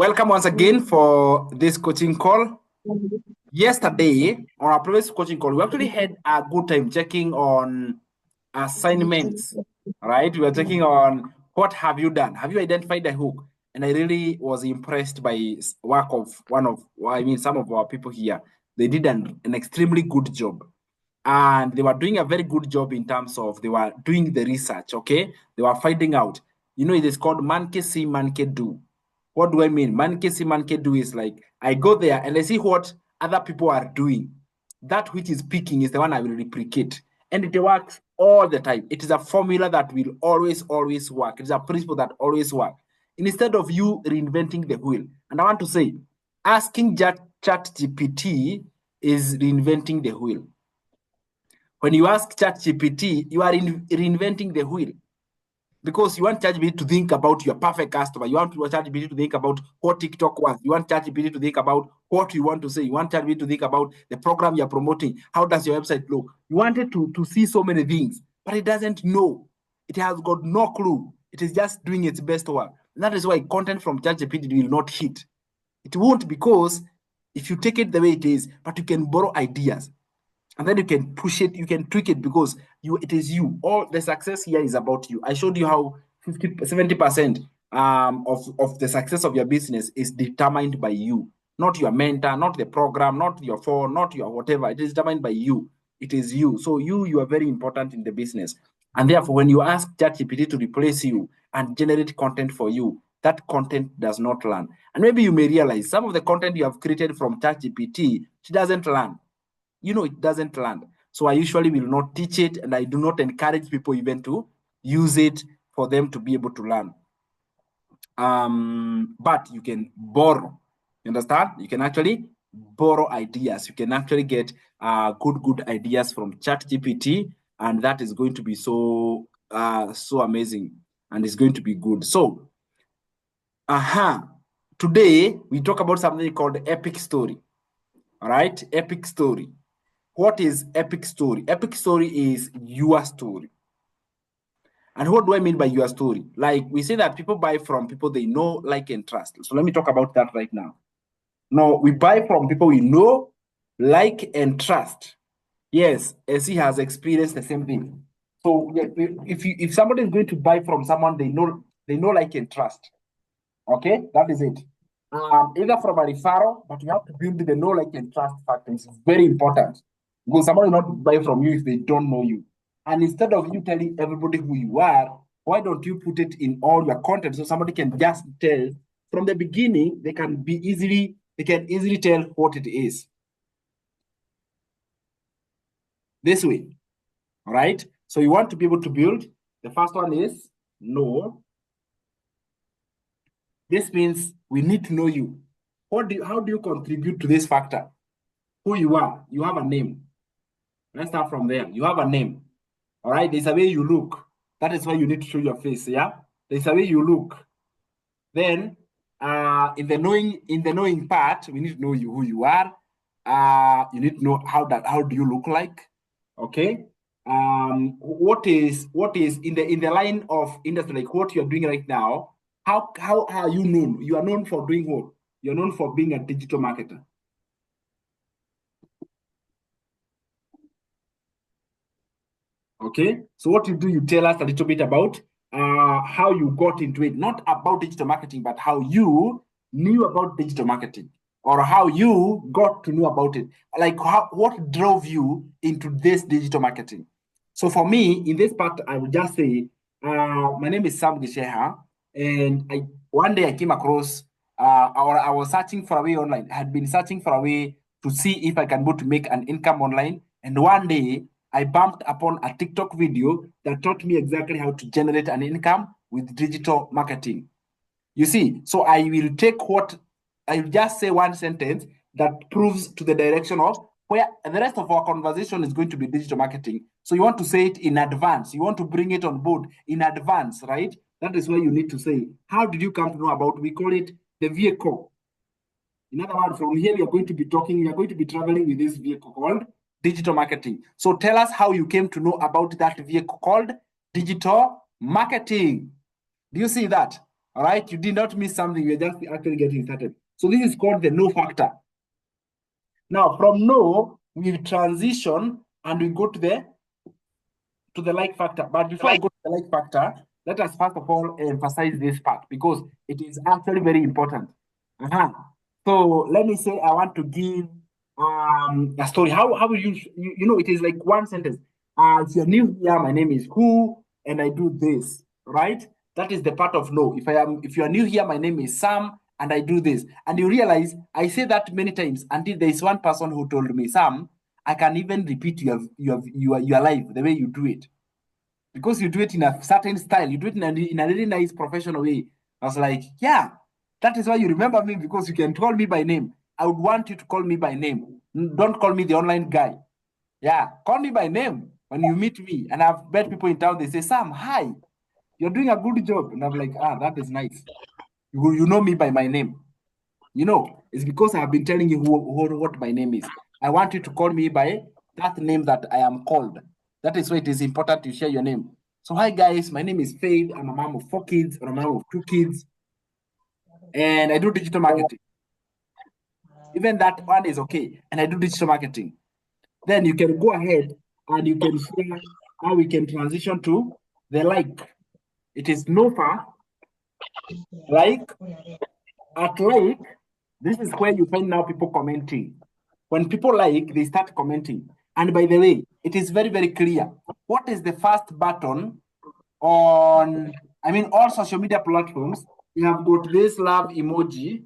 Welcome once again for this coaching call. Yesterday, on our previous coaching call, we actually had a good time checking on assignments, right? We were checking on what have you done? Have you identified the hook? And I really was impressed by work of some of our people here. They did an extremely good job. And they were doing a very good job in terms of they were doing the research, okay? They were finding out. It is called monkey see, monkey do. What do I mean? Monkey see, monkey do is like I go there and I see what other people are doing. That which is picking is the one I will replicate. And it works all the time. It is a formula that will always work. It is a principle that always works. Instead of you reinventing the wheel. And I want to say, asking ChatGPT is reinventing the wheel. When you ask ChatGPT, you are reinventing the wheel because you want ChatGPT to think about your perfect customer. You want ChatGPT to think about what TikTok wants. You want ChatGPT to think about what you want to say. You want ChatGPT to think about the program you're promoting. How does your website look? You want it to see so many things, but it doesn't know. It has got no clue. It is just doing its best work. And that is why content from ChatGPT will not hit. It won't, because if you take it the way it is, but you can borrow ideas. And then you can push it, you can tweak it, because it is you. All the success here is about you. I showed you how 70% of the success of your business is determined by you, not your mentor, not the program, not your phone, not your whatever. It is determined by you. It is you. So you are very important in the business. And therefore, when you ask ChatGPT to replace you and generate content for you, that content does not learn. And maybe you may realize some of the content you have created from ChatGPT, it doesn't learn. It doesn't land. So I usually will not teach it, and I do not encourage people even to use it for them to be able to learn. But you can borrow. You understand? You can actually borrow ideas. You can actually get good ideas from ChatGPT, and that is going to be so amazing, and it's going to be good. So, today we talk about something called epic story. All right, epic story. What is epic story? Epic story is your story. And what do I mean by your story? Like we say that people buy from people they know, like, and trust. So let me talk about that right now. Now, we buy from people we know, like, and trust. Yes, SE has experienced the same thing. So if somebody is going to buy from someone they know, like, and trust. Okay, that is it. Either from a referral, but you have to build the know, like, and trust factor. It's very important, because somebody will not buy from you if they don't know you. And instead of you telling everybody who you are, why don't you put it in all your content so somebody can just tell from the beginning? They can easily tell what it is. This way, all right? So you want to be able to build. The first one is know. This means we need to know you. How do you contribute to this factor? Who you are. You have a name. Let's start from there. You have a name. All right. There's a way you look. That is why you need to show your face. Yeah. There's a way you look. Then, in the knowing part, we need to know who you are. You need to know how do you look like. Okay. What is in the line of industry, like what you're doing right now? How are you known? You are known for doing what? You're known for being a digital marketer. Okay, so what you do, you tell us a little bit about how you got into it, not about digital marketing, but how you knew about digital marketing, or how you got to know about it. Like what drove you into this digital marketing? So for me, in this part, I would just say, my name is Sam Gisheha, and one day I came across, or I was searching for a way online. I had been searching for a way to see if I can go to make an income online, and one day I bumped upon a TikTok video that taught me exactly how to generate an income with digital marketing. You see, so I will just say one sentence that proves to the direction of where the rest of our conversation is going to be digital marketing. So you want to say it in advance. You want to bring it on board in advance, right? That is why you need to say, how did you come to know about? We call it the vehicle. In other words, from here, we are going to be traveling with this vehicle called digital marketing. So tell us how you came to know about that vehicle called digital marketing. Do you see that? All right, you did not miss something. You're just actually getting started. So this is called the no factor. Now, from no, we transition and we go to the like factor. But before I go to the like factor, let us first of all emphasize this part because it is actually very important. So let me say I want to give a story. How will you know it is like one sentence. If you're new here, my name is who, and I do this, right? That is the part of no. If you are new here, my name is Sam, and I do this. And you realize I say that many times until there is one person who told me, Sam, I can even repeat your life, the way you do it. Because you do it in a certain style, you do it in a really nice professional way. I was like, yeah, that is why you remember me, because you can call me by name. I would want you to call me by name. Don't call me the online guy. Yeah, call me by name when you meet me. And I've met people in town, they say, Sam, hi, you're doing a good job. And I'm like, that is nice. You know me by my name. You know, it's because I've been telling you what my name is. I want you to call me by that name that I am called. That is why it is important to share your name. So, hi guys, my name is Faith. I'm a mom of 4 kids, or a mom of 2 kids, and I do digital marketing. Even that one is okay, and I do digital marketing. Then you can go ahead and you can share how we can transition to the like. It is NOFA, like, at like, this is where you find now people commenting. When people like, they start commenting. And by the way, it is very, very clear. What is the first button on, all social media platforms? You have got this love emoji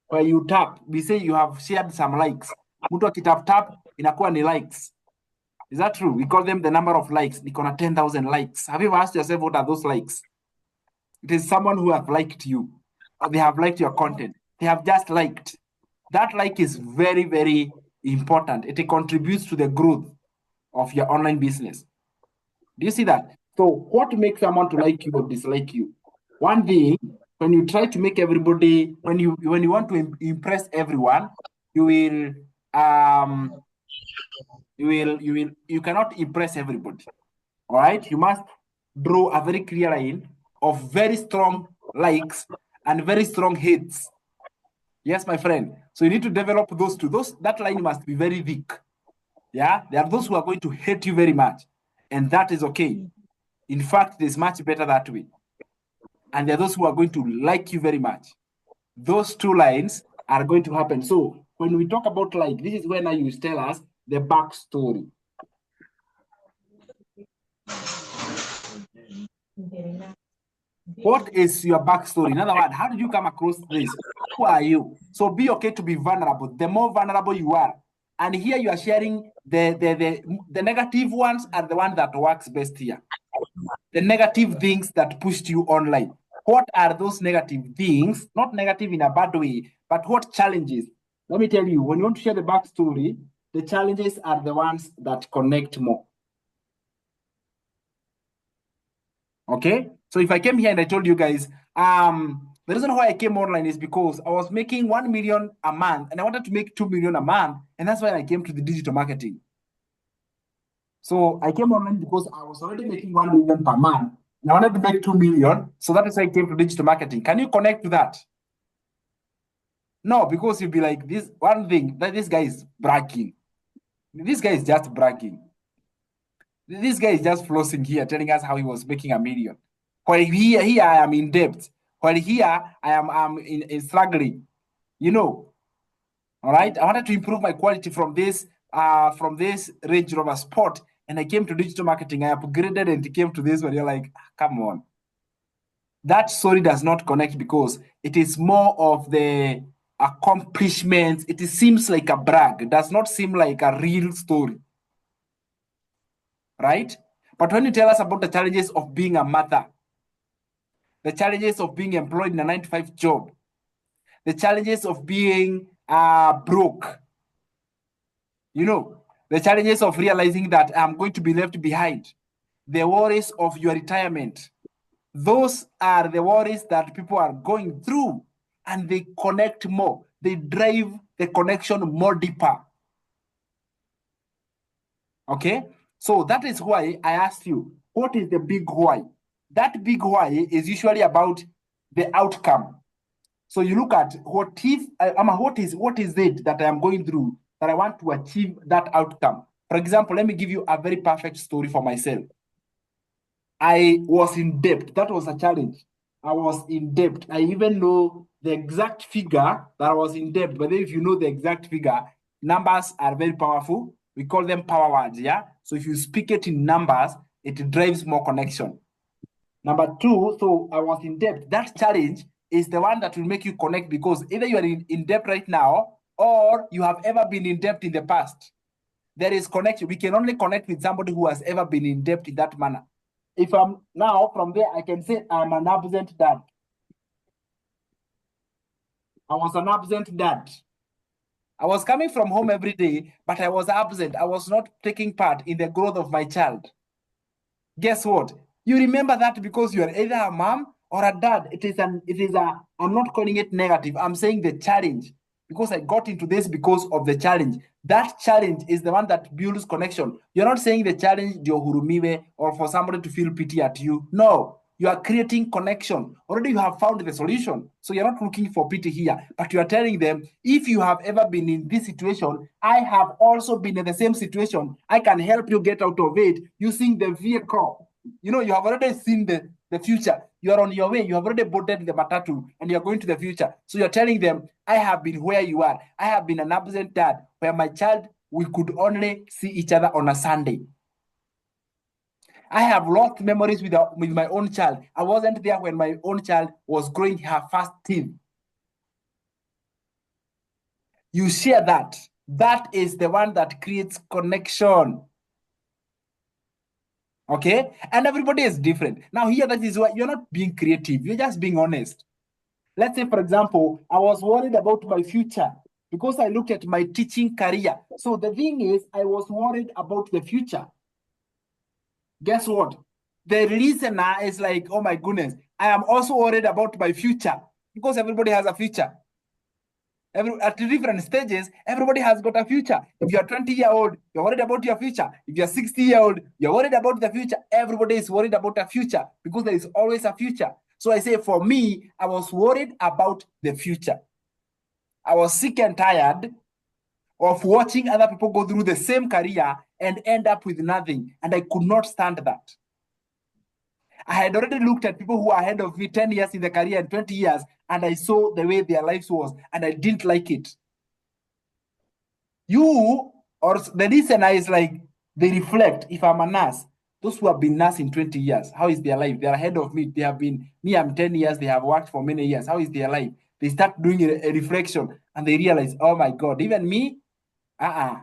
where you tap. We say you have shared some likes. Mtu akitap inakuwa ni likes. Is that true? We call them the number of likes. Niko na 10,000 likes. Have you ever asked yourself what are those likes? It is someone who have liked you, or they have liked your content. They have just liked. That like is very, very important. It contributes to the growth of your online business. Do you see that? So what makes someone to like you or dislike you? One thing, when you try to make everybody, when you want to impress everyone, you cannot impress everybody. All right, you must draw a very clear line of very strong likes and very strong hits. Yes, my friend. So you need to develop those two. That line must be very thick. Yeah, there are those who are going to hate you very much, and that is okay. In fact, it is much better that way. And there are those who are going to like you very much. Those two lines are going to happen. So when we talk about like, this is when now you tell us the backstory. What is your backstory? In other words, how did you come across this? Who are you? So be okay to be vulnerable. The more vulnerable you are, and here you are sharing the negative ones are the ones that works best here. The negative things that pushed you online. What are those negative things? Not negative in a bad way, but what challenges? Let me tell you, when you want to share the backstory, the challenges are the ones that connect more. Okay, so if I came here and I told you guys, the reason why I came online is because I was making 1 million a month and I wanted to make 2 million a month, and that's why I came to the digital marketing. So I came online because I was already making 1 million per month and I wanted to make 2 million. So that is why I came to digital marketing. Can you connect to that? No, because you'll be like, this one thing that this guy is bragging. This guy is just bragging. This guy is just flossing here, telling us how he was making 1 million. While here I am in debt. While here I am in struggling. You know. All right. I wanted to improve my quality from this Range Rover Sport, and I came to digital marketing. I upgraded and came to this one. You're like, come on. That story does not connect because it is more of the accomplishments. It seems like a brag. It does not seem like a real story. Right? But when you tell us about the challenges of being a mother, the challenges of being employed in a 9-to-5 job, the challenges of being broke, you know, the challenges of realizing that I'm going to be left behind, the worries of your retirement, those are the worries that people are going through, and they connect more. They drive the connection more deeper. Okay? So that is why I asked you, what is the big why? That big why is usually about the outcome. So you look at what is it that I am going through that I want to achieve that outcome. For example, let me give you a very perfect story for myself. I was in debt. That was a challenge. I was in debt. I even know the exact figure that I was in debt. But then if you know the exact figure, numbers are very powerful. We call them power words, yeah? So if you speak it in numbers, it drives more connection. Number two, so I was in debt. That challenge is the one that will make you connect because either you are in debt right now or you have ever been in debt in the past. There is connection. We can only connect with somebody who has ever been in debt in that manner. If I'm now from there, I can say I'm an absent dad. I was an absent dad. I was coming from home every day, but I was absent. I was not taking part in the growth of my child. Guess what? You remember that because you are either a mom or a dad. I'm not calling it negative. I'm saying the challenge because I got into this because of the challenge. That challenge is the one that builds connection. You're not saying the challenge, Hurumiwe, or for somebody to feel pity at you. No, you are creating connection. Already you have found the solution. So you're not looking for pity here, but you are telling them, if you have ever been in this situation, I have also been in the same situation. I can help you get out of it using the vehicle. You know, you have already seen the future. You are on your way. You have already boarded the matatu and you're going to the future. So you're telling them, I have been where you are. I have been an absent dad where my child, we could only see each other on a Sunday. I have lost memories with my own child. I wasn't there when my own child was growing her first teeth. You share that. That is the one that creates connection. Okay? And everybody is different. Now, here, that is why you're not being creative. You're just being honest. Let's say, for example, I was worried about my future because I looked at my teaching career. So the thing is, I was worried about the future. Guess what? The listener is like, oh my goodness, I am also worried about my future because everybody has a future. At different stages, everybody has got a future. If you're 20-year-old, you're worried about your future. If you're 60-year-old, you're worried about the future. Everybody is worried about a future because there is always a future. So I say, for me, I was worried about the future. I was sick and tired of watching other people go through the same career and end up with nothing. And I could not stand that. I had already looked at people who are ahead of me 10 years in the career and 20 years, and I saw the way their lives was, and I didn't like it. You or the listener is like, they reflect. If I'm a nurse, those who have been nurse in 20 years, how is their life? They're ahead of me. They have been, me, I'm 10 years, they have worked for many years. How is their life? They start doing a reflection and they realize, oh my God, even me, I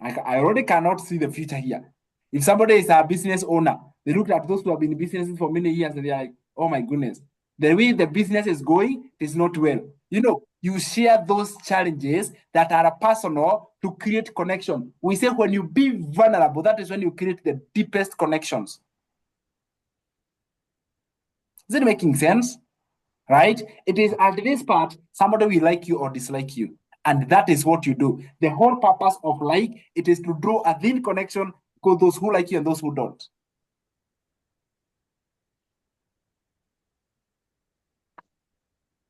already cannot see the future here. If somebody is a business owner, they look at those who have been in businesses for many years and they're like, oh my goodness, the way the business is going is not well. You know, you share those challenges that are personal to create connection. We say when you be vulnerable, that is when you create the deepest connections. Is it making sense? Right? It is at this part, somebody will like you or dislike you. And that is what you do. The whole purpose of like, it is to draw a thin connection because those who like you and those who don't.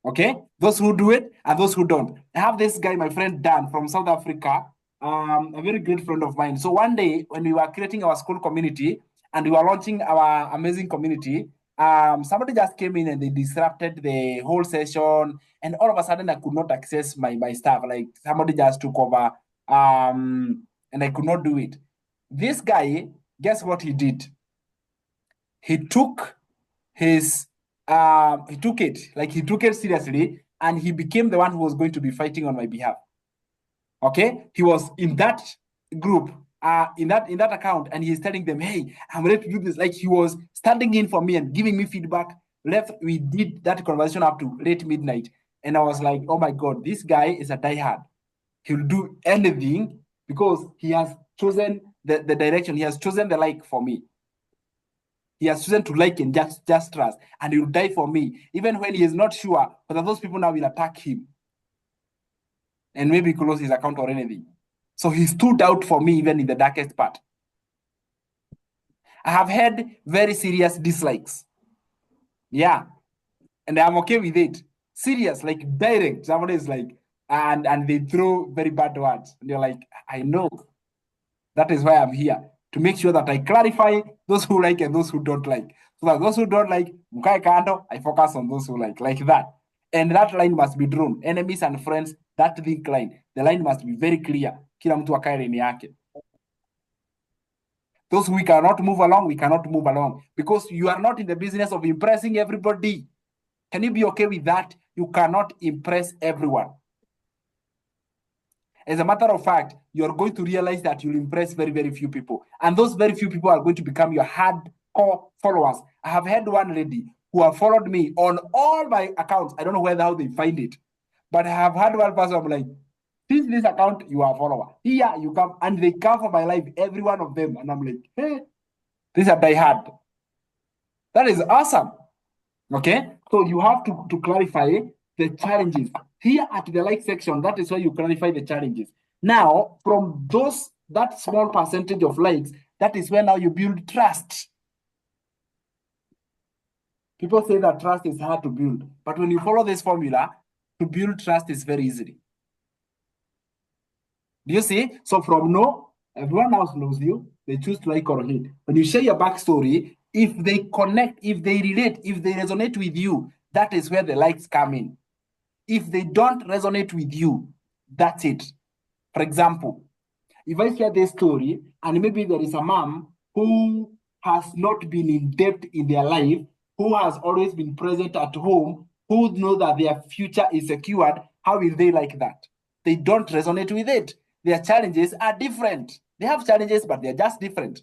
Okay? Those who do it and those who don't. I have this guy, my friend Dan from South Africa, a very great friend of mine. So one day when we were creating our school community and we were launching our amazing community, somebody just came in and they disrupted the whole session. And all of a sudden I could not access my stuff. Like somebody just took over and I could not do it. This guy, guess what he did? He took his he took it seriously and he became the one who was going to be fighting on my behalf. Okay, he was in that group, in that account, and he's telling them, hey, I'm ready to do this. Like he was standing in for me and giving me feedback. We did that conversation up to late midnight, and I was like, oh my God, this guy is a diehard. He'll do anything because he has chosen the direction. He has chosen the like for me. He has chosen to like and just trust, and he will die for me, even when he is not sure. But those people now will attack him and maybe close his account or anything. So he stood out for me even in the darkest part. I have had very serious dislikes. Yeah. and I'm okay with it. Serious, like direct. Somebody is like, and they throw very bad words. And you're like, I know. That is why I'm here, to make sure that I clarify those who like and those who don't like. So that those who don't like, mkae kando, I focus on those who like that. And that line must be drawn. Enemies and friends, that link line. The line must be very clear. Kila mtu akae lane yake. Those who we cannot move along, we cannot move along. Because you are not in the business of impressing everybody. Can you be okay with that? You cannot impress everyone. As a matter of fact, you're going to realize that you'll impress very, very few people. And those very few people are going to become your hardcore followers. I have had one lady who have followed me on all my accounts. I don't know how they find it, but I have had one person, I'm like, since this account, you are a follower. Here you come, and they come for my life, every one of them. And I'm like, hey, these are diehard. That is awesome. Okay, so you have to clarify the challenges. Here at the like section, that is where you clarify the challenges. Now, from that small percentage of likes, that is where now you build trust. People say that trust is hard to build, but when you follow this formula, to build trust is very easy. Do you see? So from no, everyone else knows you, they choose to like or hate. When you share your backstory, if they connect, if they relate, if they resonate with you, that is where the likes come in. If they don't resonate with you, that's it. For example, if I share this story and maybe there is a mom who has not been in depth in their life, who has always been present at home, who know that their future is secured, how will they like that? They don't resonate with it. Their challenges are different. They have challenges, but they're just different.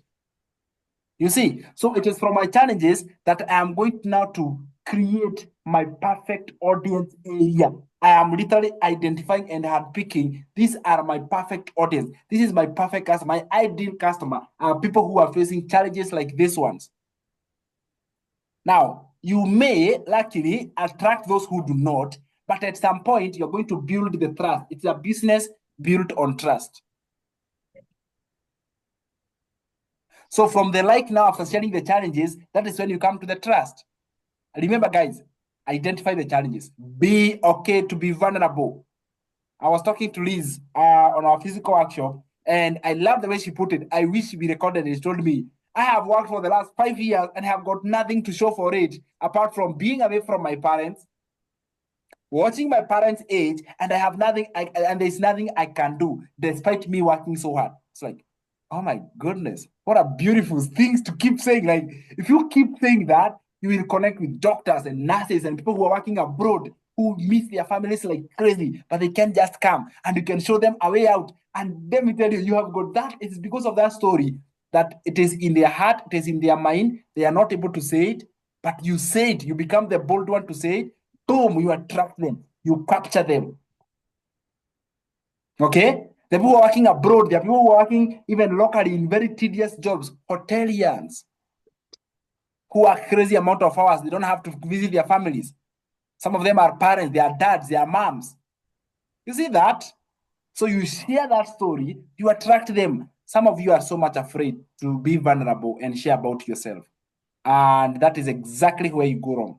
You see, so it is from my challenges that I am going now to create my perfect audience area. I am literally identifying and handpicking. These are my perfect audience. This is my perfect customer, my ideal customer. People who are facing challenges like these ones. Now, you may luckily attract those who do not, but at some point, you're going to build the trust. It's a business built on trust. So from the like now, after sharing the challenges, that is when you come to the trust. Remember, guys, identify the challenges. Be okay to be vulnerable. I was talking to Liz on our physical workshop, and I love the way she put it. I wish we recorded it. She told me, I have worked for the last 5 years and have got nothing to show for it, apart from being away from my parents, watching my parents age, and I have nothing, and there's nothing I can do despite me working so hard. It's like, oh my goodness, what a beautiful things to keep saying. Like, if you keep saying that, you will connect with doctors and nurses and people who are working abroad who miss their families like crazy, but they can just come and you can show them a way out. And let me tell you, you have got that. It's because of that story that it is in their heart, it is in their mind. They are not able to say it, but you say it. You become the bold one to say it. Boom, you attract them. You capture them. Okay? The people who are working abroad, the people who are working even locally in very tedious jobs, hoteliers, who work crazy amount of hours. They don't have to visit their families. Some of them are parents, they are dads, they are moms. You see that? So you share that story, you attract them. Some of you are so much afraid to be vulnerable and share about yourself. And that is exactly where you go wrong.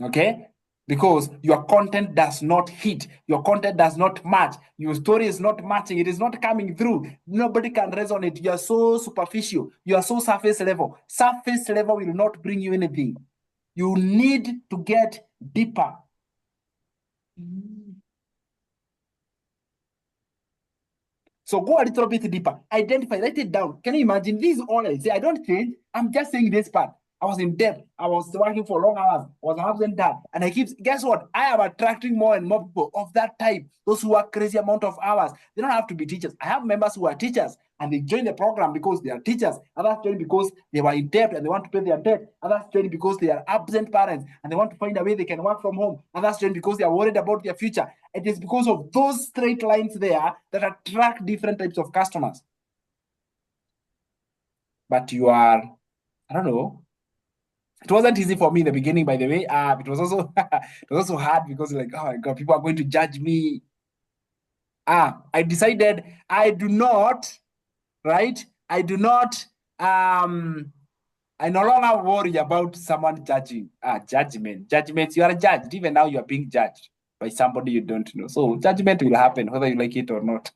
Okay? Because your content does not hit, your content does not match, your story is not matching, it is not coming through. Nobody can resonate. You are so superficial, you are so surface level. Surface level will not bring you anything. You need to get deeper. So go a little bit deeper. Identify, write it down. Can you imagine? This is all I say. I don't change. I'm just saying this part. I was in debt. I was working for long hours. I was having that. And I keep, guess what? I am attracting more and more people of that type. Those who work crazy amount of hours. They don't have to be teachers. I have members who are teachers and they join the program because they are teachers. Others join because they were in debt and they want to pay their debt. Others join because they are absent parents and they want to find a way they can work from home. Others join because they are worried about their future. It is because of those straight lines there that attract different types of customers. But you are, I don't know. It wasn't easy for me in the beginning, by the way. It was also it was also hard because like, oh my god, people are going to judge me. I decided I do not, right? I do not I no longer worry about someone judging. Judgment. You are judged. Even now, you are being judged by somebody you don't know. So judgment will happen whether you like it or not.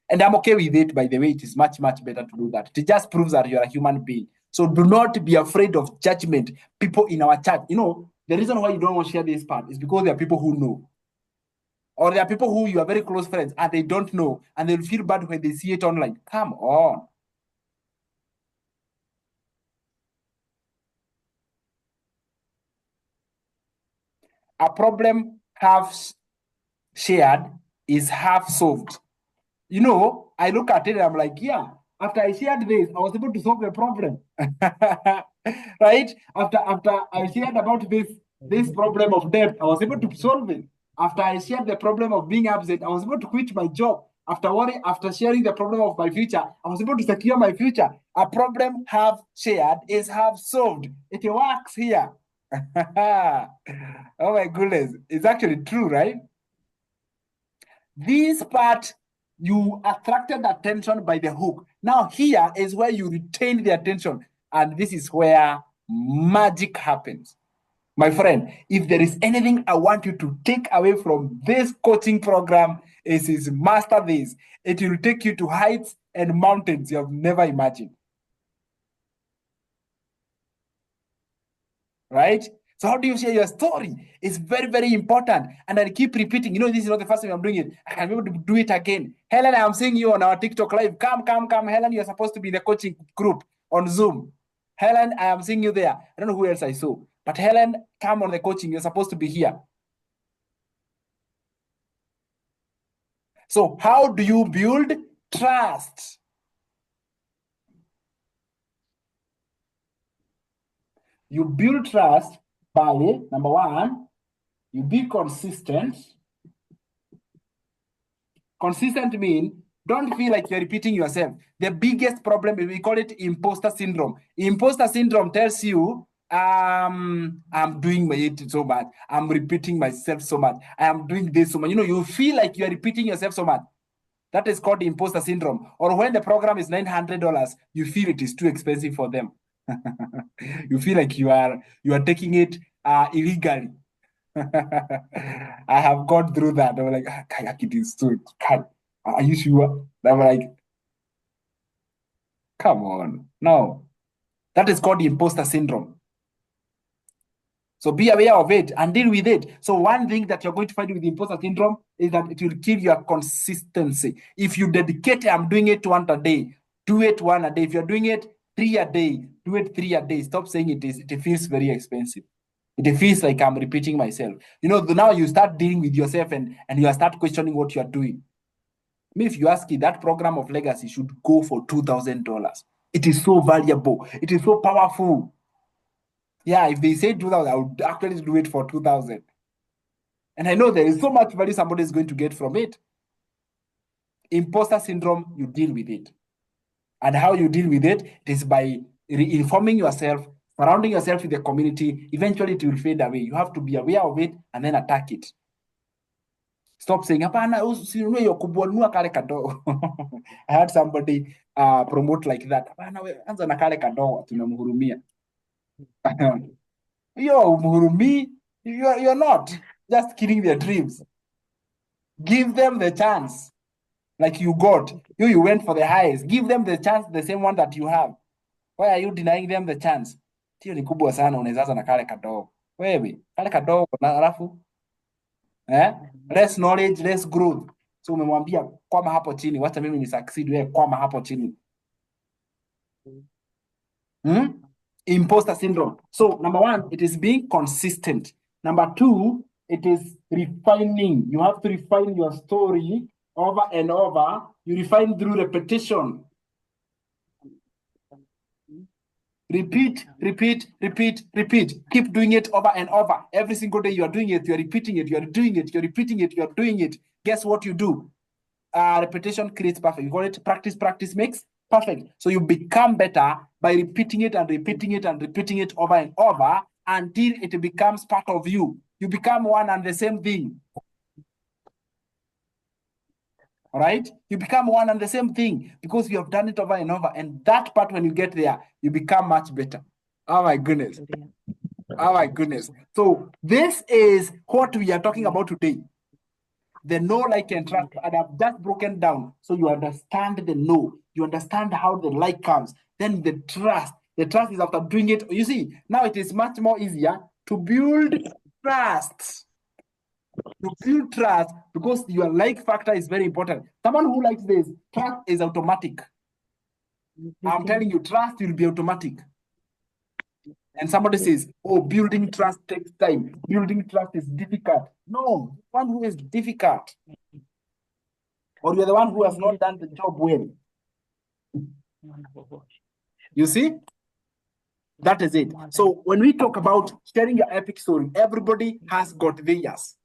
And I'm okay with it. By the way, it is much, much better to do that. It just proves that you are a human being. So do not be afraid of judgment. People in our chat, the reason why you don't want to share this part is because there are people who know. Or there are people who you are very close friends and they don't know, and they'll feel bad when they see it online. Come on. A problem half shared is half solved. I look at it and I'm like, yeah, after I shared this, I was able to solve the problem. Right? After I shared about this problem of debt, I was able to solve it. After I shared the problem of being absent, I was able to quit my job. After sharing the problem of my future, I was able to secure my future. A problem half shared is half solved. It works here. Oh my goodness. It's actually true, right? This part, you attracted attention by the hook. Now here is where you retain the attention. And this is where magic happens. My friend, if there is anything I want you to take away from this coaching program, is master this. It will take you to heights and mountains you have never imagined. Right? So how do you share your story? It's very, very important. And I keep repeating, this is not the first time I'm doing it. I can be able to do it again. Helen, I'm seeing you on our TikTok live. Come. Helen, you're supposed to be in the coaching group on Zoom. Helen, I am seeing you there. I don't know who else I saw. But Helen, come on the coaching. You're supposed to be here. So how do you build trust? You build trust by, number one, you be consistent. Consistent means don't feel like you're repeating yourself. The biggest problem is we call it imposter syndrome. Imposter syndrome tells you, I'm doing it so much. I'm repeating myself so much. I am doing this so much. You feel like you're repeating yourself so much. That is called imposter syndrome. Or when the program is $900, you feel it is too expensive for them. You feel like you are taking it illegally. I have gone through that. They were like, Kayaki is too. Are you sure? They were like, come on. No. That is called imposter syndrome. So be aware of it and deal with it. So one thing that you're going to find with imposter syndrome is that it will kill your consistency. If you dedicate, I'm doing it one a day, do it one a day. If you're doing it 3 a day, do it 3 a day. Stop saying it feels very expensive. It feels like I'm repeating myself. Now you start dealing with yourself and you start questioning what you're doing. If you ask me, that program of legacy should go for $2,000. It is so valuable. It is so powerful. Yeah, if they say 2,000, I would actually do it for 2,000. And I know there is so much value somebody is going to get from it. Imposter syndrome, you deal with it. And how you deal with it is by informing yourself, surrounding yourself with the community. Eventually, it will fade away. You have to be aware of it and then attack it. Stop saying, hapana, usinunue hiyo kubwa, nunua kale kadogo. I had somebody promote like that. Hapana, anza na kale kadogo, tunamhurumia. You're not just killing their dreams. Give them the chance. Like you got. You went for the highest. Give them the chance, the same one that you have. Why are you denying them the chance? Hiyo ni kubwa sana, unaweza na kale kadogo. Wewe, kale kadogo na alafu less knowledge, less growth. So umemwambia kwama hapo chini, wacha mimi ni succeed, wewe kwama hapo chini. Imposter syndrome. So number one, it is being consistent. Number two, it is refining. You have to refine your story over and over. You refine through repetition. Repeat. Keep doing it over and over. Every single day you are doing it, you are repeating it, you are doing it, you're repeating it, you're doing it. Guess what you do? Repetition creates perfect. You call it practice makes perfect. So you become better by repeating it and repeating it and repeating it over and over until it becomes part of you. You become one and the same thing. All right? You become one and the same thing because you have done it over and over. And that part, when you get there, you become much better. Oh my goodness. Oh my goodness. So this is what we are talking about today. The know, like, and trust. And I've just broken down so you understand the know. You understand how the like comes. Then the trust. The trust is after doing it. You see, now it is much more easier to build trust. To build trust because your like factor is very important. Someone who likes this, trust is automatic. I'm telling you, trust will be automatic. And somebody says, oh, building trust takes time. Building trust is difficult. No, one who is difficult. Or you're the one who has not done the job well. You see? That is it. So when we talk about sharing your epic story, everybody has got theirs.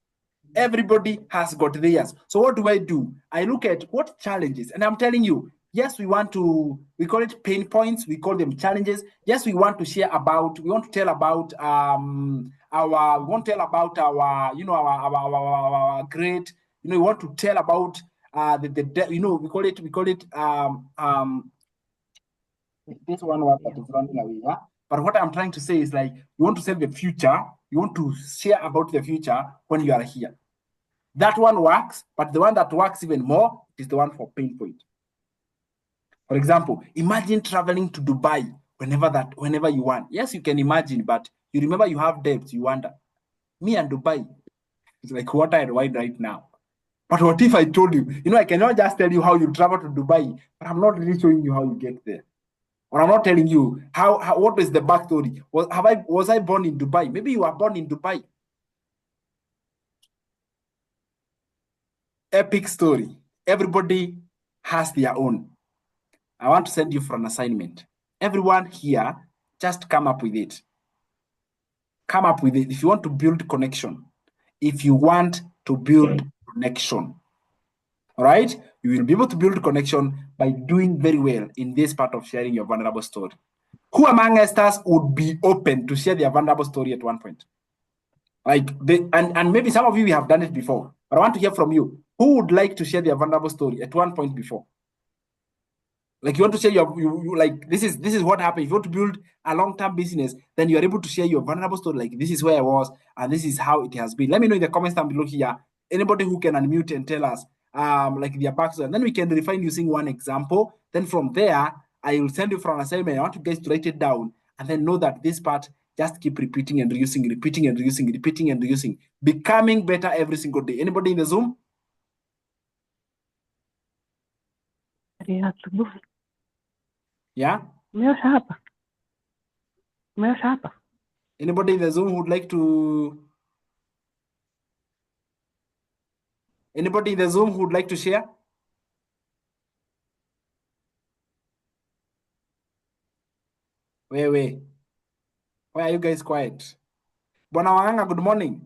Everybody has got theirs. So what do? I look at what challenges, and I'm telling you, yes, we call it pain points, we call them challenges. Yes, we want to tell about we want to tell about our great, we want to tell about we call it this one word that is running away, yeah? But what I'm trying to say is, like, you want to save the future, you want to share about the future when you are here. That one works, but the one that works even more is the one for pain point. For example, imagine traveling to Dubai whenever you want. Yes, you can imagine, but you remember you have debts, you wonder. Me and Dubai, it's like water and wine right now. But what if I told you, I cannot just tell you how you travel to Dubai, but I'm not really showing you how you get there. Or I'm not telling you what is the backstory. Was I born in Dubai? Maybe you are born in Dubai. Epic story. Everybody has their own. I want to send you for an assignment. Everyone here, just come up with it. Come up with it. If you want to build connection, if you want to build connection, all right, you will be able to build connection by doing very well in this part of sharing your vulnerable story. Who among us would be open to share their vulnerable story at one point? And maybe some of you have done it before, but I want to hear from you. Who would like to share their vulnerable story at one point before? Like, you want to share you like, this is what happened. If you want to build a long-term business, then you are able to share your vulnerable story. Like, this is where I was, and this is how it has been. Let me know in the comments down below here. Anybody who can unmute and tell us, like, their backstory, and then we can refine using one example. Then from there, I will send you for an assignment. I want you guys to write it down, and then know that this part, just keep repeating and reusing, repeating and reusing, repeating and reusing, becoming better every single day. Anybody in the Zoom? Yeah? Anybody in the Zoom who would like to? Anybody in the Zoom who would like to share? Wait. Why are you guys quiet? Bwana Wanganga, good morning.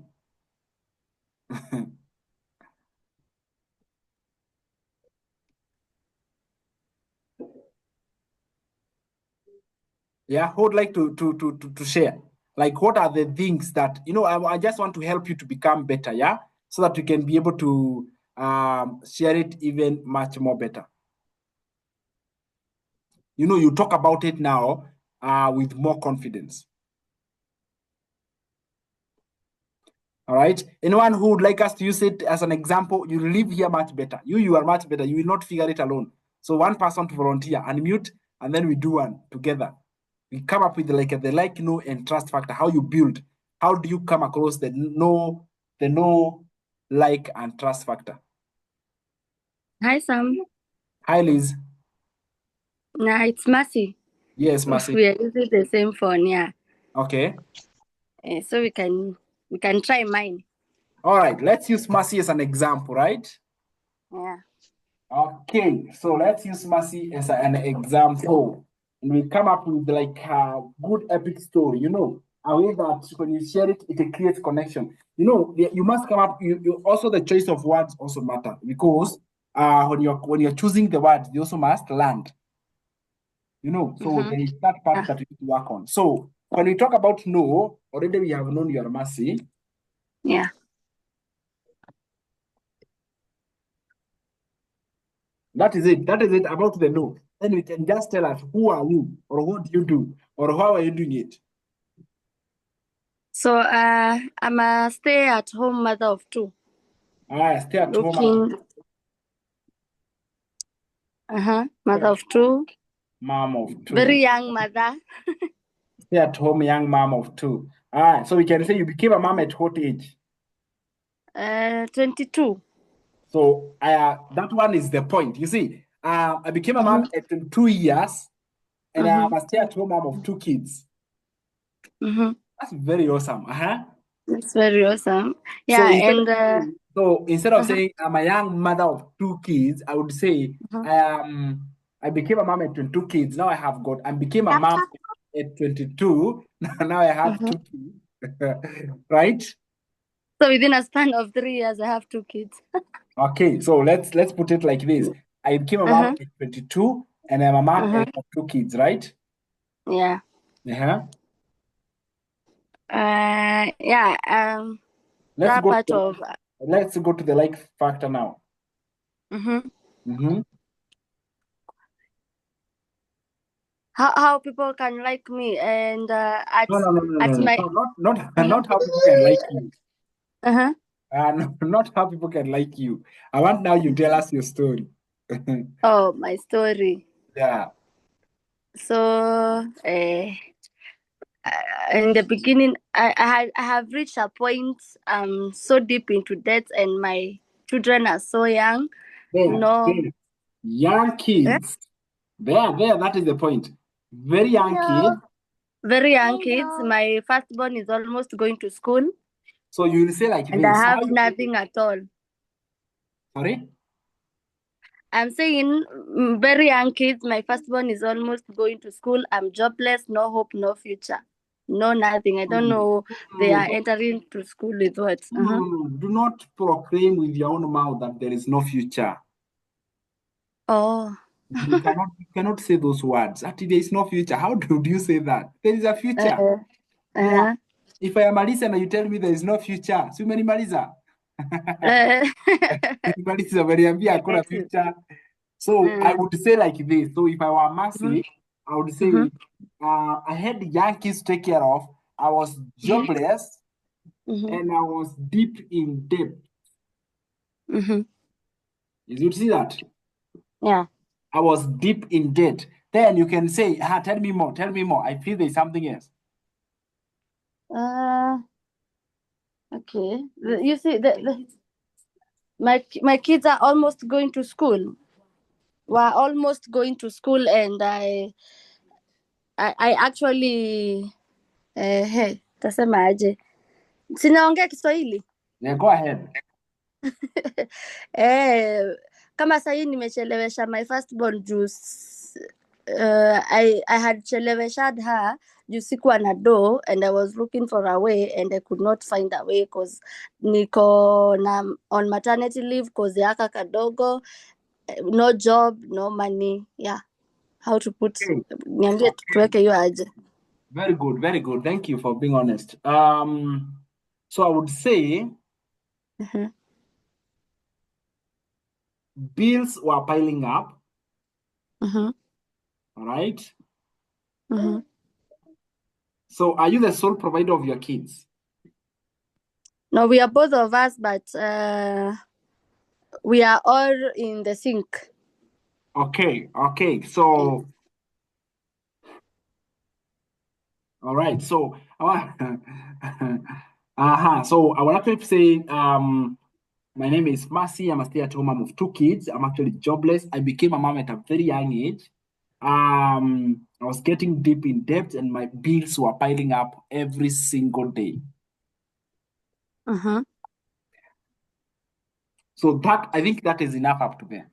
Yeah, who would like to share? Like, what are the things that, I just want to help you to become better, yeah? So that you can be able to share it even much more better. You talk about it now with more confidence. All right. Anyone who would like us to use it as an example, you live here much better. You are much better. You will not figure it alone. So one person to volunteer, unmute, and then we do one together. We come up with the like, know, and trust factor. How you build. How do you come across the know, like, and trust factor? Hi, Sam. Hi, Liz. Nah, it's Mercy. Yes, Mercy. We are using the same phone, yeah. Okay. So we can try mine. All right. Let's use Mercy as an example, right? Yeah. Okay. So let's use Mercy as an example. And we come up with like a good epic story, a way that when you share it, it creates connection. You must come up. You also, the choice of words also matter, because when you're choosing the words, they also must land. So there is that part that we need to work on. So when we talk about know, already we have known your Mercy. Yeah. That is it. That is it about the know. Then we can just tell us, who are you, or what do you do, or how are you doing it? So I'm a stay-at-home mother of two. Stay at home. Looking, mother of two. Mom of two. Very young mother. Stay at home young mom of two. So we can say you became a mom at what age? 22. So that one is the point. You see, I became a mom at 22 years, and I'm a stay-at-home mom of two kids. That's very awesome. That's very awesome. Yeah, so instead of saying I'm a young mother of two kids, I would say I became a mom at 22 kids. Now I became a mom at 22. Now I have two kids. Right? So within a span of 3 years, I have two kids. Okay, so let's put it like this. I became a mom at 22, and I'm a mom and have two kids, right? Yeah. Yeah. Let's go. Part of. Let's go to the like factor now. How people can like me and at No. my Not how people can like you. Not how people can like you. I want now you tell us your story. Oh, my story. Yeah. So in the beginning, I have reached a point so deep into debt, and my children are so young. Young kids. There, that is the point. Very young kids. Very young kids. My firstborn is almost going to school. So you will say like and this. I have nothing at all. Sorry? I'm saying very young kids. My firstborn is almost going to school. I'm jobless, no hope, no future. No, nothing. I don't know. They are entering to school with what? Do not proclaim with your own mouth that there is no future. Oh. You cannot say those words. Actually, there is no future. How do you say that? There is a future. Yeah. If I am a listener, you tell me there is no future. So many Marisa. Marisa, very future. So I would say like this. So if I were Mercy, I would say I had young kids to take care of. I was jobless and I was deep in debt. You see that? Yeah. I was deep in debt. Then you can say, tell me more. I feel there's something else. Okay. You see, my kids are almost going to school. We're almost going to school, and I actually tasema aje? Sinaongea Kiswahili? Yeah, go ahead. Kama sahii nimechelewesha my firstborn juu I had cheleweshed her juu sikuwa na do, and I was looking for a way and I could not find a way cause niko on maternity leave cause yaka kadogo, no job, no money. Yeah. How to put niambie tuweke hiyo aje. Very good. Thank you for being honest. So I would say bills were piling up. All right. So are you the sole provider of your kids? No, we are both of us, but we are all in the sink. Okay. So all right. So so I will actually say my name is Mercy. I'm a stay-at-home mom of two kids. I'm actually jobless. I became a mom at a very young age. I was getting deep in debt and my bills were piling up every single day. So that, I think that is enough up to there.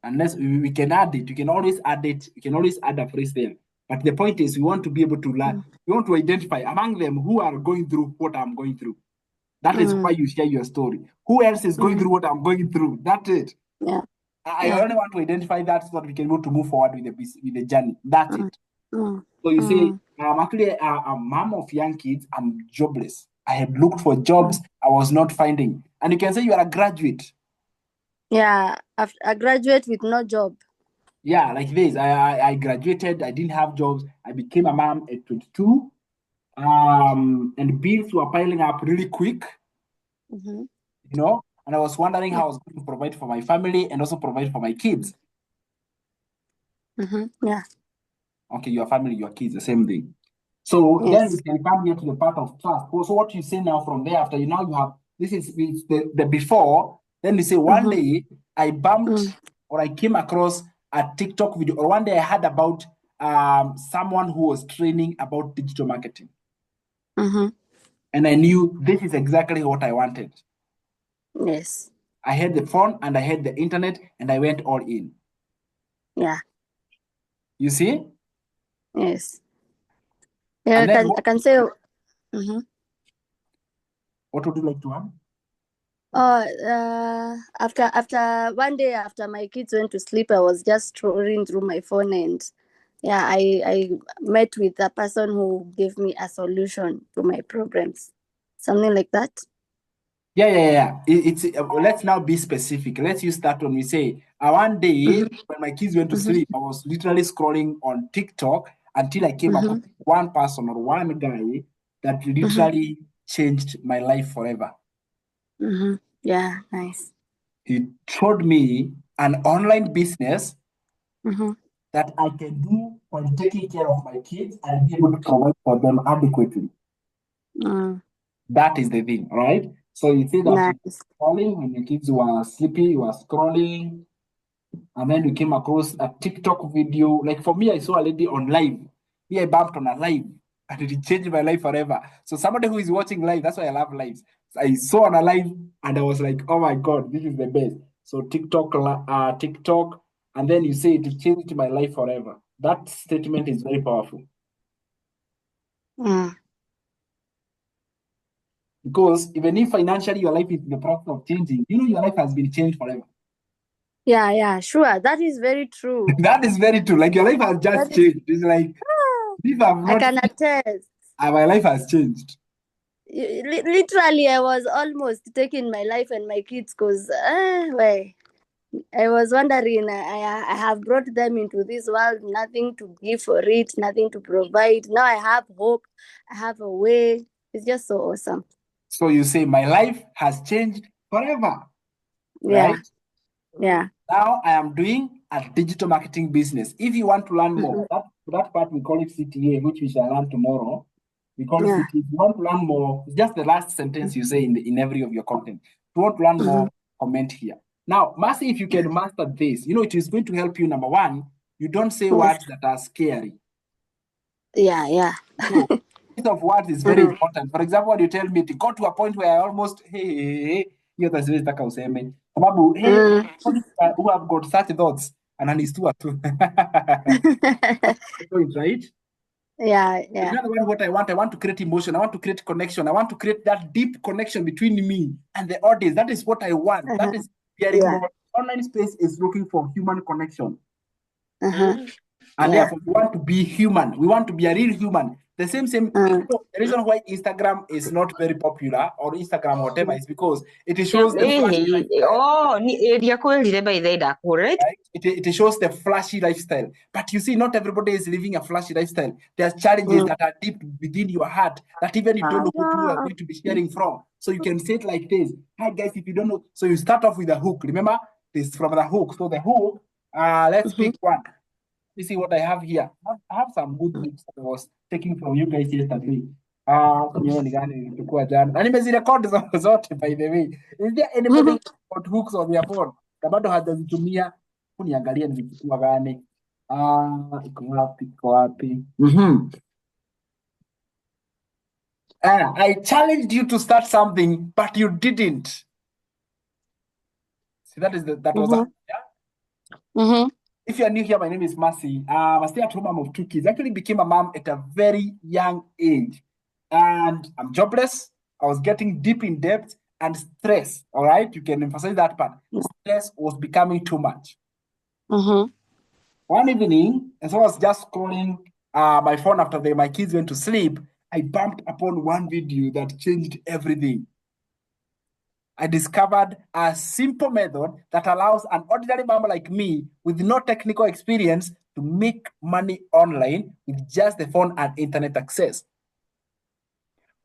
Unless we can add it, you can always add it. You can always add a phrase there. But the point is, we want to be able to learn. We want to identify among them who are going through what I'm going through. That is why you share your story. Who else is going through what I'm going through? That's it. Yeah. I only want to identify that so that we can go to move forward with the journey. That's it. So you say, I'm actually a mom of young kids. I'm jobless. I had looked for jobs. I was not finding. And you can say you are a graduate. Yeah, a graduate with no job. Yeah, like this. I graduated. I didn't have jobs. I became a mom at 22. and bills were piling up really quick, Mm-hmm. and I was wondering how I was going to provide for my family and also provide for my kids. Mm-hmm. Yeah. Okay, your family, your kids, the same thing. So then Yes. we can come here to the part of trust. So what you say now from there, after you have this is the before, then you say one day I bumped or I came across a TikTok video, or one day I heard about someone who was training about digital marketing. Mm-hmm. And I knew this is exactly what I wanted. Yes. I had the phone and I had the internet and I went all in. Yeah. You see? Yes. Yeah, And then I can say. Mm-hmm. what would you like to add? After one day after my kids went to sleep, I was just scrolling through my phone, and yeah, I met with a person who gave me a solution to my problems, something like that. Yeah. It's let's now be specific. Let's use that when we say one day when my kids went to sleep, I was literally scrolling on TikTok until I came up with one person or one guy that literally changed my life forever. Yeah, nice. He showed me an online business that I can do while taking care of my kids and be able to provide for them adequately. That is the thing, right? So you see that you Nice. scrolling when your kids were sleeping, you were scrolling, and then you came across a TikTok video. Like for me, I saw a lady on live. Me, I bumped on a live, and it changed my life forever. So somebody who is watching live, that's why I love lives. So I saw on a live, and I was like, oh my god, this is the best. So TikTok, and then you say it changed my life forever. That statement is very powerful. Because even if financially your life is in the process of changing, your life has been changed forever. Yeah, sure. That is very true. That is very true. Like your life has just changed. It's like if I've I not, can attest. my life has changed. Literally, I was almost taking my life and my kids because I was wondering, I have brought them into this world, nothing to give for it, nothing to provide. Now I have hope, I have a way. It's just so awesome. So you say my life has changed forever, Yeah, right? yeah. Now I am doing a digital marketing business. If you want to learn more, that part we call it CTA, which we shall learn tomorrow. We call it CTA. If you want to learn more, it's just the last sentence you say in every of your content. If you want to learn more, comment here. Now, Mercy, if you can master this, it is going to help you. Number one, you don't say words that are scary. Yeah. So, choice of words is very important. For example, when you tell me to go to a point where I almost hiyo tasiwezi taka useme sababu who have got such thoughts ananistua tu. Right? Yeah. In other words, what I want to create emotion. I want to create connection. I want to create that deep connection between me and the audience. That is what I want. That is hearing more. Online space is looking for human connection. And therefore, we want to be human. We want to be a real human. The same. The reason why Instagram is not very popular or Instagram whatever is because it shows the flashy lifestyle. Right? It shows the flashy lifestyle. But you see, not everybody is living a flashy lifestyle. There's challenges that are deep within your heart that even you don't know who you are going to be sharing from. So you can say it like this. Hi guys, if you don't know, so you start off with a hook. Remember this from the hook. So the hook, let's pick one. You see what I have here. I have some good hooks that I was taking from you guys yesterday. Nione gani nilichukua jana. Na nimezirekodi zote by the way. Is there anybody got hooks on their phone? Na bado hajazitumia. Niangalia nilichukua gani. Iko wapi? I challenged you to start something, but you didn't. See, that was yeah? If you are new here, my name is Mercy. I'm a stay-at-home mom of 2 kids. I actually became a mom at a very young age. And I'm jobless. I was getting deep in debt and stress. All right? You can emphasize that part. Stress was becoming too much. One evening, as I was just scrolling my phone after my kids went to sleep, I bumped upon one video that changed everything. I discovered a simple method that allows an ordinary mom like me with no technical experience to make money online with just the phone and internet access.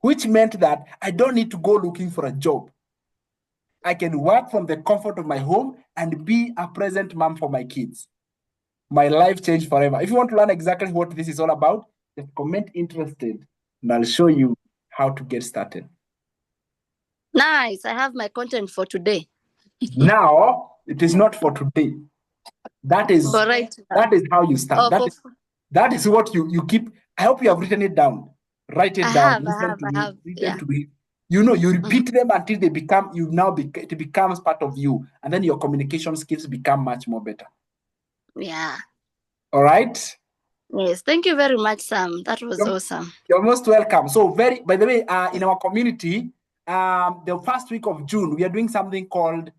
which meant that I don't need to go looking for a job. I can work from the comfort of my home and be a present mom for my kids. My life changed forever. If you want to learn exactly what this is all about, just comment interested and I'll show you how to get started. Nice. I have my content for today. Now, it is not for today. That is how you start. That is what you keep. I hope you have written it down. Write it down. Listen to it. You know, you repeat them until they become, it becomes part of you. And then your communication skills become much more better. Yeah. All right. Yes. Thank you very much, Sam. That was awesome. You're most welcome. So by the way, in our community, the first week of June, we are doing something called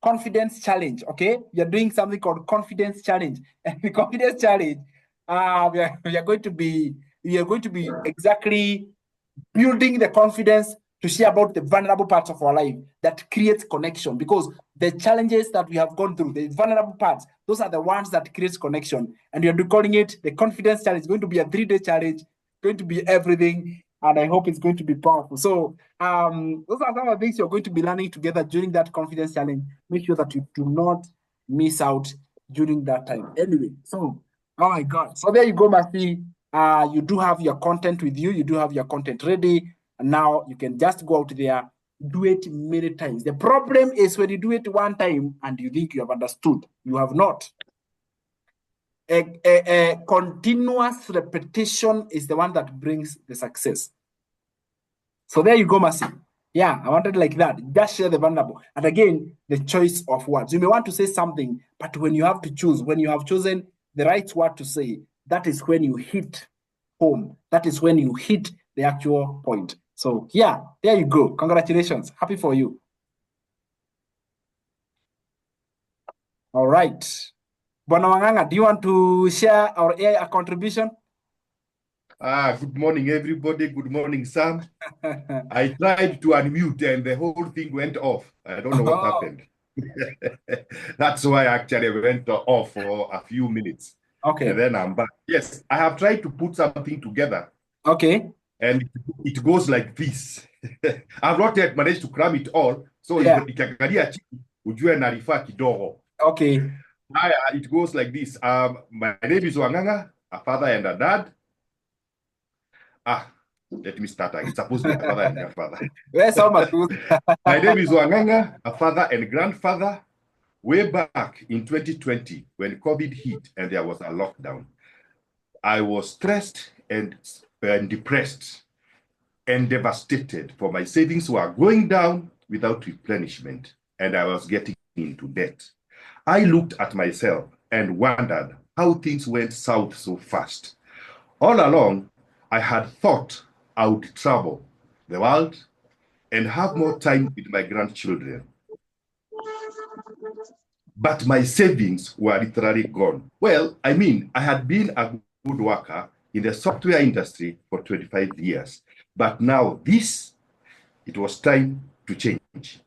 Confidence Challenge. Okay. We are doing something called Confidence Challenge. And the Confidence Challenge, we are going to be exactly building the confidence to share about the vulnerable parts of our life that creates connection, because the challenges that we have gone through, the vulnerable parts, those are the ones that creates connection. And we are calling it the Confidence Challenge. It's going to be a 3-day challenge, going to be everything, and I hope it's going to be powerful. So those are some of the things you're going to be learning together during that Confidence Challenge. Make sure that you do not miss out during that time. Anyway, so oh my God. So there you go, Matthew. You do have your content with you. You do have your content ready. And now you can just go out there, do it many times. The problem is when you do it one time and you think you have understood, you have not. A continuous repetition is the one that brings the success. So there you go, Mercy. Yeah, I wanted like that. Just share the vulnerable. And again, the choice of words. You may want to say something, but when you have to choose, when you have chosen the right word to say, that is when you hit home. That is when you hit the actual point. So yeah, there you go. Congratulations. Happy for you. All right. Bwana Wanganga, do you want to share or air a contribution? Good morning, everybody. Good morning, Sam. I tried to unmute and the whole thing went off. I don't know what happened. That's why I actually went off for a few minutes. Okay. And then I'm back. Yes, I have tried to put something together. Okay. And it goes like this. I've not yet managed to cram it all. So yeah. Okay. It goes like this. My name is Wanganga, a father and a dad. Let me start. It's supposed to be a father and grandfather. My name is Wanganga, a father and grandfather. Way back in 2020, when COVID hit and there was a lockdown, I was stressed and depressed and devastated, for my savings were going down without replenishment and I was getting into debt. I looked at myself and wondered how things went south so fast. All along, I had thought I would travel the world and have more time with my grandchildren. But my savings were literally gone. Well, I mean, I had been a good worker in the software industry for 25 years. But now it was time to change.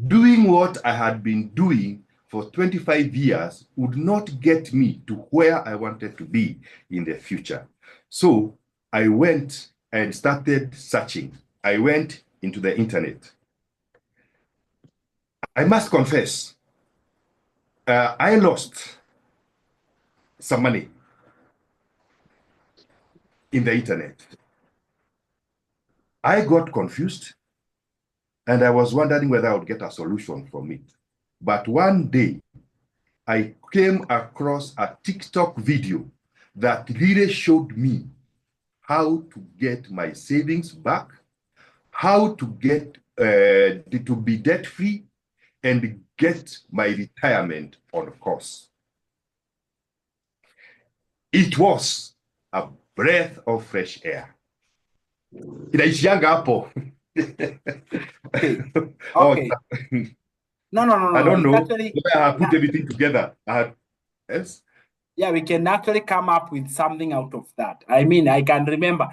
Doing what I had been doing for 25 years would not get me to where I wanted to be in the future. So I went and started searching. I went into the internet. I must confess, I lost some money in the internet. I got confused and I was wondering whether I would get a solution from it. But one day, I came across a TikTok video that really showed me how to get my savings back, how to get to be debt-free, and get my retirement on course. It was a breath of fresh air. Inaishianga hapo. Okay. No. I don't know. Actually, I put everything together. Yes. Yeah, we can actually come up with something out of that. I mean, I can remember,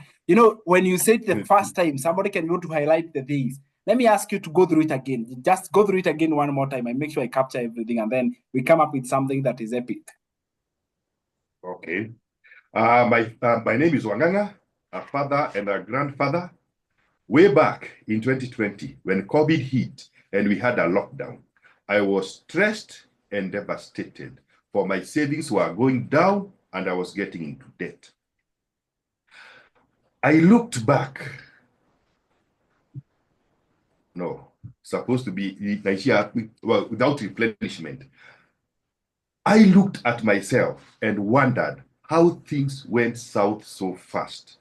when you said the first time, somebody can go to highlight the things. Let me ask you to go through it again. Just go through it again one more time. I make sure I capture everything, and then we come up with something that is epic. Okay. My name is Wanganga, a father and a grandfather. Way back in 2020, when COVID hit and we had a lockdown, I was stressed and devastated, for my savings were going down and I was getting into debt. I looked back. No, supposed to be well, without replenishment. I looked at myself and wondered how things went south so fast.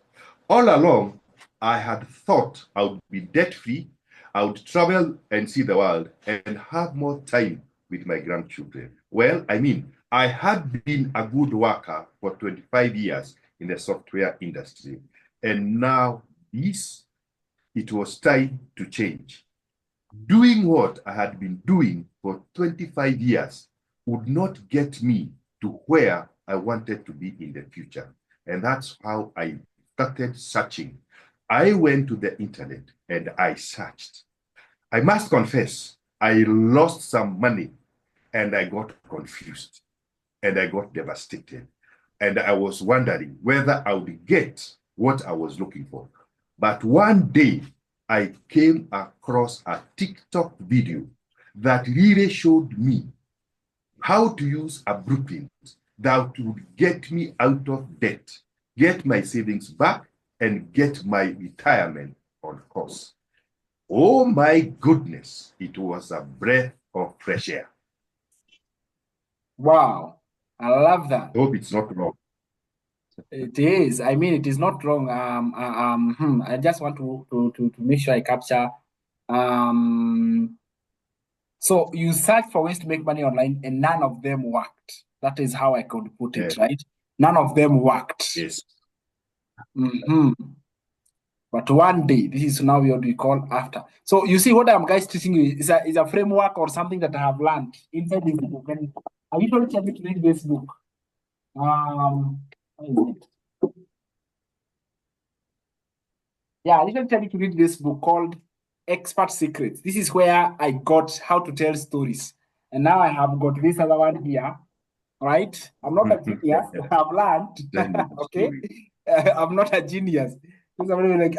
All along, I had thought I would be debt-free, I would travel and see the world and have more time with my grandchildren. Well, I mean, I had been a good worker for 25 years in the software industry. And now it was time to change. Doing what I had been doing for 25 years would not get me to where I wanted to be in the future. And that's how I started searching. I went to the internet and I searched. I must confess, I lost some money and I got confused and I got devastated. And I was wondering whether I would get what I was looking for. But one day, I came across a TikTok video that really showed me how to use a blueprint that would get me out of debt, get my savings back, and get my retirement on course. Oh my goodness, it was a breath of fresh air. Wow, I love that. I hope it's not wrong. It is. I mean, it is not wrong. I just want to make sure I capture. So you search for ways to make money online, and none of them worked. That is how I could put it, right? None of them worked. Yes. But one day, this is now what we call after. So you see, what I'm guys teaching you is a framework or something that I have learned inside this book. And I usually tell you to read this book. Yeah, I usually tell you to read this book called Expert Secrets. This is where I got how to tell stories. And now I have got this other one here, right? I'm not a genius. I've learned. Okay. I'm not a genius. Because I'm like,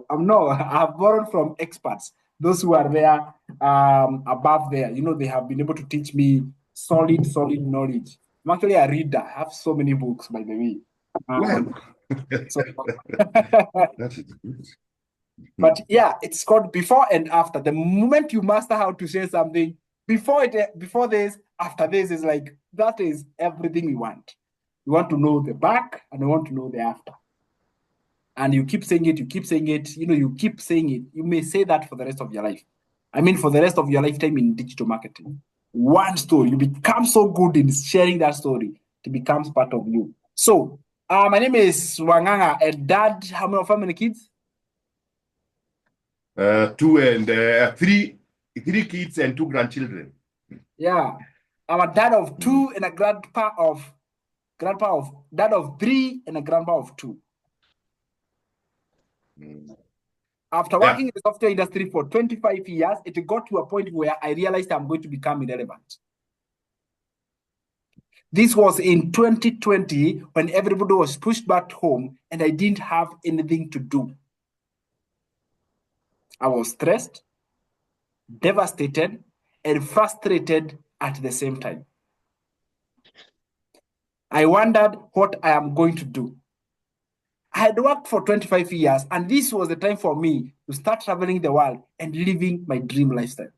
I'm not. I've borrowed from experts, those who are there above there. You know, they have been able to teach me solid knowledge. I'm actually a reader. I have so many books, by the way. But yeah, it's called before and after. The moment you master how to say something, before this, after this is like, that is everything we want. We want to know the back and we want to know the after. And you keep saying it, you keep saying it, you keep saying it. You may say that for the rest of your life. I mean, for the rest of your lifetime in digital marketing. One story, you become so good in sharing that story, it becomes part of you. So, my name is Wanganga, and dad, how many kids? 2 and 3 kids and 2 grandchildren. Yeah, I'm a dad of 2 and a dad of 3 and a grandpa of 2. After working in the software industry for 25 years, it got to a point where I realized I'm going to become irrelevant. This was in 2020 when everybody was pushed back home and I didn't have anything to do. I was stressed, devastated, and frustrated at the same time. I wondered what I am going to do. I had worked for 25 years, and this was the time for me to start traveling the world and living my dream lifestyle.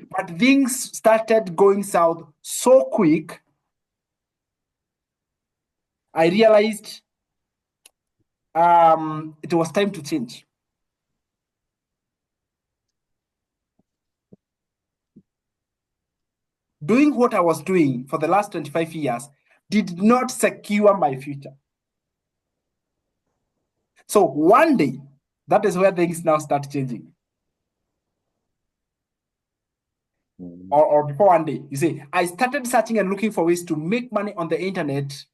But things started going south so quick, I realized it was time to change. Doing what I was doing for the last 25 years did not secure my future. So one day, that is where things now start changing. Or before one day, you see, I started searching and looking for ways to make money on the internet,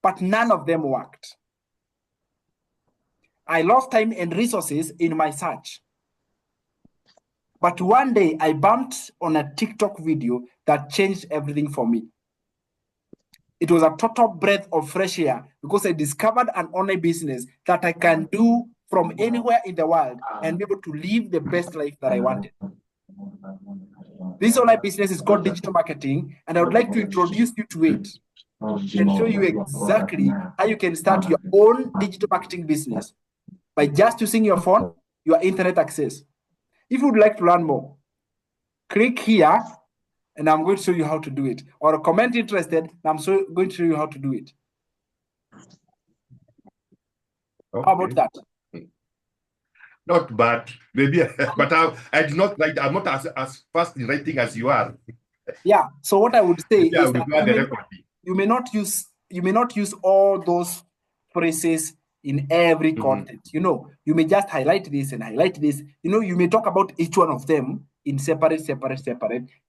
but none of them worked. I lost time and resources in my search. But one day I bumped on a TikTok video that changed everything for me. It was a total breath of fresh air because I discovered an online business that I can do from anywhere in the world and be able to live the best life that I wanted. This online business is called digital marketing, and I would like to introduce you to it and show you exactly how you can start your own digital marketing business by just using your phone, your internet access. If you would like to learn more, click here, and I'm going to show you how to do it. Or comment interested, and I'm going to show you how to do it. Okay. How about that? Not bad, maybe, but I do not write. I'm not as fast in writing as you are. Yeah. So what I would say is that you may not use all those phrases in every content. You know, you may just highlight this and highlight this. You know, you may talk about each one of them in separate,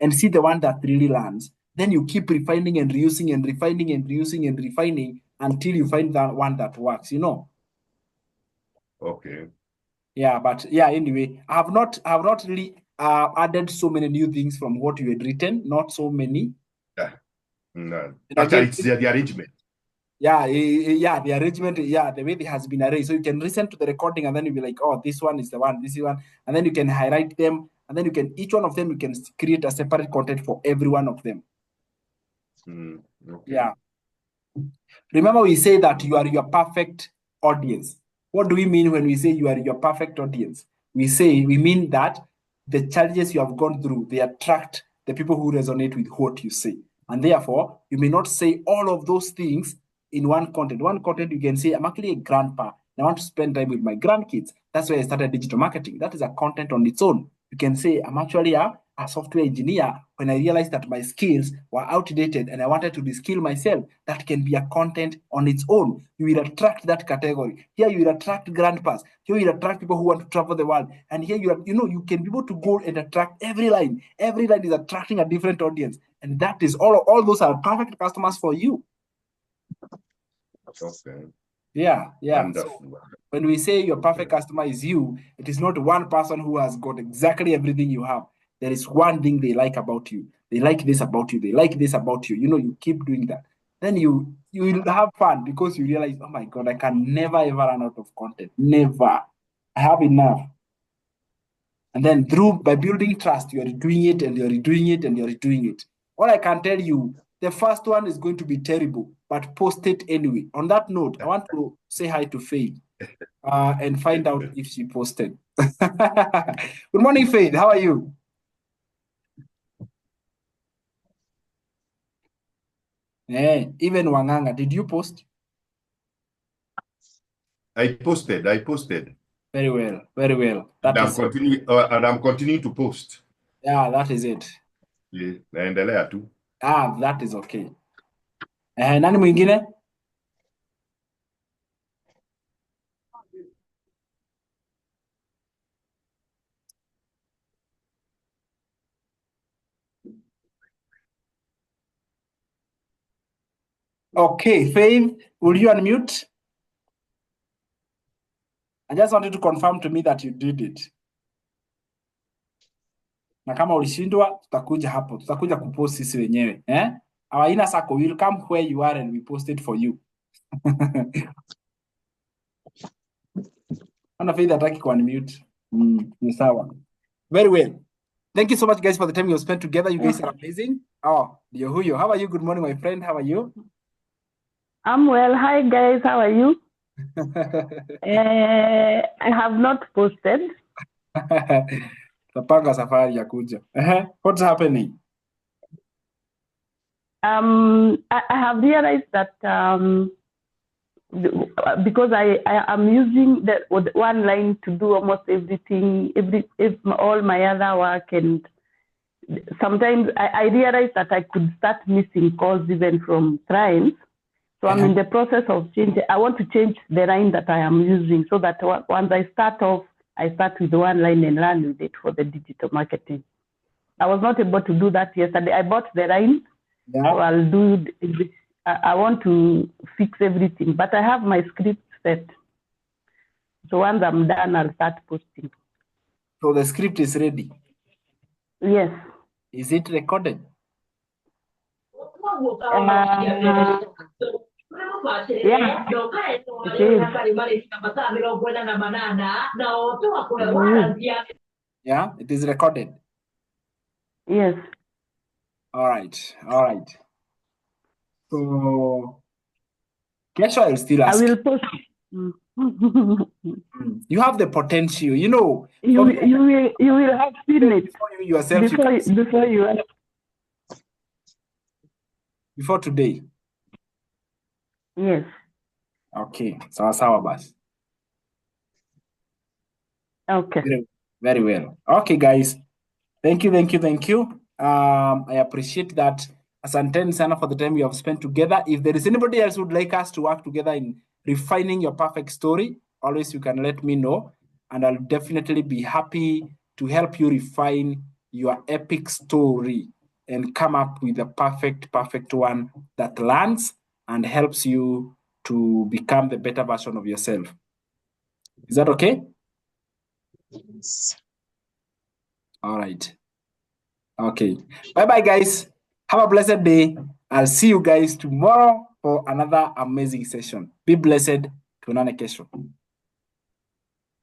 and see the one that really lands. Then you keep refining and reusing and refining and reusing and refining until you find that one that works. You know. Okay. Yeah, but yeah, anyway, I have not really added so many new things from what you had written, not so many. Yeah. No. Actually, it's the arrangement. Yeah, the arrangement, the way it has been arranged. So you can listen to the recording and then you'll be like, oh, this one is the one, this is one. And then you can highlight them. And then each one of them, you can create a separate content for every one of them. Okay. Yeah. Remember, we say that you are your perfect audience. What do we mean when we say you are your perfect audience? We mean that the challenges you have gone through, they attract the people who resonate with what you say. And therefore, you may not say all of those things in one content. One content, you can say, I'm actually a grandpa. I want to spend time with my grandkids. That's why I started digital marketing. That is a content on its own. You can say, I'm actually a software engineer when I realized that my skills were outdated and I wanted to reskill myself. That can be a content on its own. You will attract that category. Here you will attract grandpas. Here you will attract people who want to travel the world. And here you can be able to go and attract every line. Every line is attracting a different audience. And that is all those are perfect customers for you. Okay. Yeah. So when we say your perfect customer is you, it is not one person who has got exactly everything you have. There is one thing they like about you. They like this about you. They like this about you. You keep doing that. Then you will have fun because you realize, oh my God, I can never ever run out of content. Never. I have enough. And then by building trust, you are doing it and you're doing it and you're doing it. All I can tell you, the first one is going to be terrible, but post it anyway. On that note, I want to say hi to Faith and find out if she posted. Good morning, Faith. How are you? Even Wanganga, did you post? I posted. Very well. And I'm continuing to post. Yeah, that is it. Yeah, naendelea tu. That is okay. Nani mwingine? Okay, Faith, will you unmute? I just wanted to confirm to me that you did it. Na kama ulishindwa, tutakuja kupost sisi wenyewe. Our inner circle will come where you are and we post it for you. Ana Faith hataki ku unmute. Ni sawa. Very well. Thank you so much, guys, for the time you spent together. You guys are amazing. Oh, Huyo. How are you? Good morning, my friend. How are you? I'm well. Hi, guys. How are you? I have not posted. Tapanga safari ya kuja. What's happening? I have realized that because I am using the one line to do almost everything, all my other work, and sometimes I realized that I could start missing calls even from clients. So I'm in the process of changing. I want to change the line that I am using so that once I start off, I start with one line and run with it for the digital marketing. I was not able to do that yesterday. I bought the line, so I'll do. I want to fix everything, but I have my script set. So once I'm done, I'll start posting. So the script is ready? Yes. Is it recorded? Yeah, it is. Yeah, it is recorded. Yes. All right. All right. So, guess what? I'll still I ask. will post. You have the potential. You know, you will have seen it before you yourself. Before today. Yes. Okay. Sawa bas. Okay. Very well. Okay, guys. Thank you. I appreciate that. Asanteni sana for the time we have spent together. If there is anybody else who would like us to work together in refining your perfect story, always you can let me know, and I'll definitely be happy to help you refine your epic story and come up with a perfect one that lands and helps you to become the better version of yourself. Is that okay? Yes. All right. Okay. Bye-bye, guys. Have a blessed day. I'll see you guys tomorrow for another amazing session. Be blessed. Tuonane kesho.